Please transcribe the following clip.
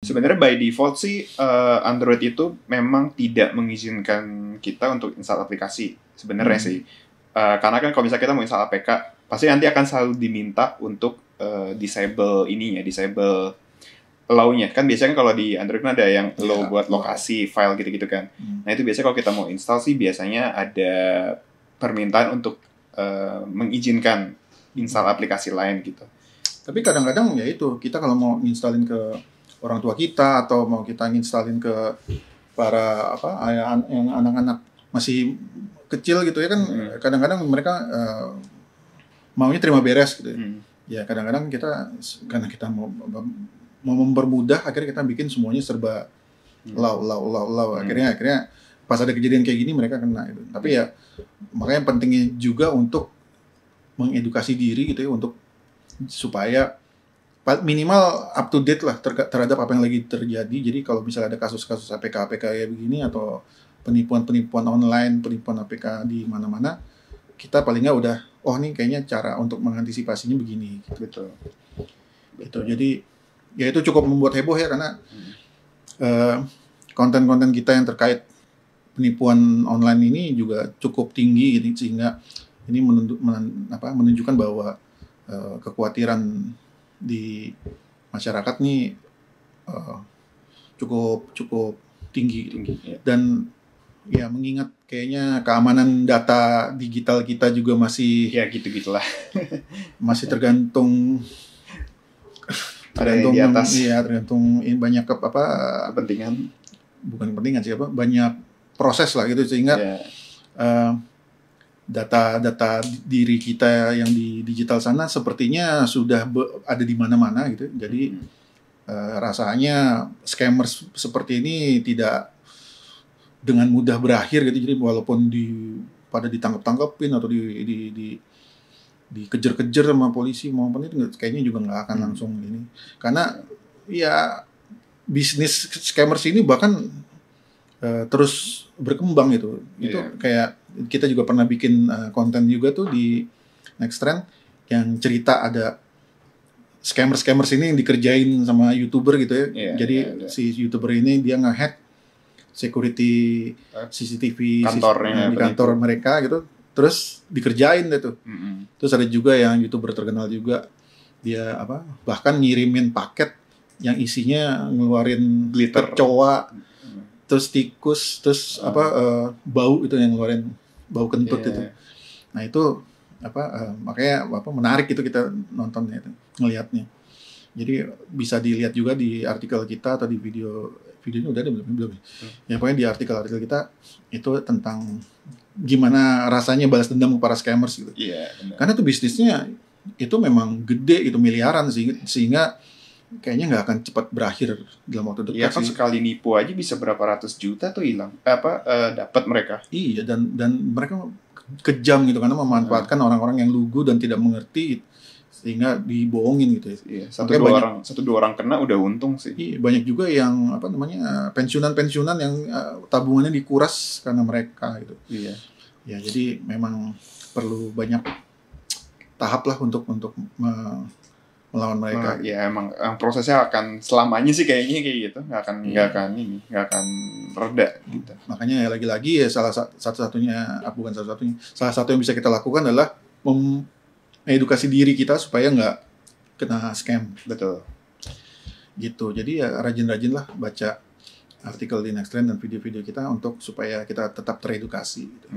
Sebenarnya by default sih Android itu memang tidak mengizinkan kita untuk install aplikasi sebenarnya sih. Karena kan kalau misalnya kita mau install APK, pasti nanti akan selalu diminta untuk disable disable allow-nya. Kan biasanya kalau di Android kan ada yang allow buat lokasi file gitu-gitu kan. Nah itu biasanya kalau kita mau install sih biasanya ada permintaan untuk mengizinkan install aplikasi lain gitu. Tapi kadang-kadang ya itu, kita kalau mau installin ke orang tua kita atau mau kita installin ke para yang anak-anak masih kecil gitu ya kan, kadang-kadang mereka maunya terima beres gitu. Ya kadang-kadang karena kita mau mempermudah, akhirnya kita bikin semuanya serba law. Akhirnya pas ada kejadian kayak gini mereka kena itu. Tapi ya makanya pentingnya juga untuk mengedukasi diri gitu ya, untuk supaya minimal up to date lah terhadap apa yang lagi terjadi. Jadi kalau misalnya ada kasus-kasus APK kayak begini atau penipuan online, penipuan APK di mana-mana, kita paling nggak udah, nih kayaknya cara untuk mengantisipasinya begini. Betul. Gitu. Jadi ya itu cukup membuat heboh ya, karena konten-konten kita yang terkait penipuan online ini juga cukup tinggi gitu, sehingga ini menunjukkan bahwa kekhawatiran di masyarakat nih cukup tinggi. Ya. Dan ya mengingat kayaknya keamanan data digital kita juga masih ya gitu-gitulah. masih tergantung di atas. Iya, tergantung banyak kepentingan, bukan kepentingan sih, banyak proses lah gitu, sehingga data diri kita yang di digital sana sepertinya sudah ada di mana-mana gitu. Jadi rasanya scammers seperti ini tidak dengan mudah berakhir gitu. Jadi walaupun pada ditangkap-tangkapin atau dikejar-kejar sama polisi maupun itu, kayaknya juga nggak akan langsung ini. Karena ya bisnis scammers ini bahkan terus berkembang gitu. Itu kayak kita juga pernah bikin konten juga tuh di Next Trend yang cerita ada scammers ini yang dikerjain sama YouTuber gitu ya. Jadi si YouTuber ini dia nge-hack security CCTV kantornya di kantor mereka gitu. Terus dikerjain deh tuh. Terus ada juga yang YouTuber terkenal juga, dia bahkan ngirimin paket yang isinya ngeluarin glitter, kecoa, terus tikus, terus bau itu yang ngeluarin bau kentut itu. Nah itu makanya menarik itu kita nontonnya itu, ngelihatnya. Jadi bisa dilihat juga di artikel kita atau di videonya udah ada belum? Ya pokoknya di artikel kita itu tentang gimana rasanya balas dendam ke para scammers gitu. Karena itu bisnisnya itu memang gede, itu miliaran sehingga kayaknya nggak akan cepat berakhir dalam waktu dekat. Iya kan, sekali nipu aja bisa berapa ratus juta tuh hilang dapat mereka. Iya, dan mereka kejam gitu, karena memanfaatkan orang-orang yang lugu dan tidak mengerti sehingga dibohongin gitu. Iya, satu dua orang kena udah untung sih. Iya, banyak juga yang pensiunan yang tabungannya dikuras karena mereka gitu. Iya. Ya, jadi memang perlu banyak tahap lah untuk melawan mereka. Ya emang prosesnya akan selamanya sih kayaknya kayak gitu, nggak akan reda gitu. Makanya ya lagi-lagi ya salah satu yang bisa kita lakukan adalah mengedukasi diri kita supaya nggak kena scam. Betul. Gitu. Jadi ya rajin-rajin lah baca artikel di Next Trend dan video-video kita supaya kita tetap teredukasi gitu.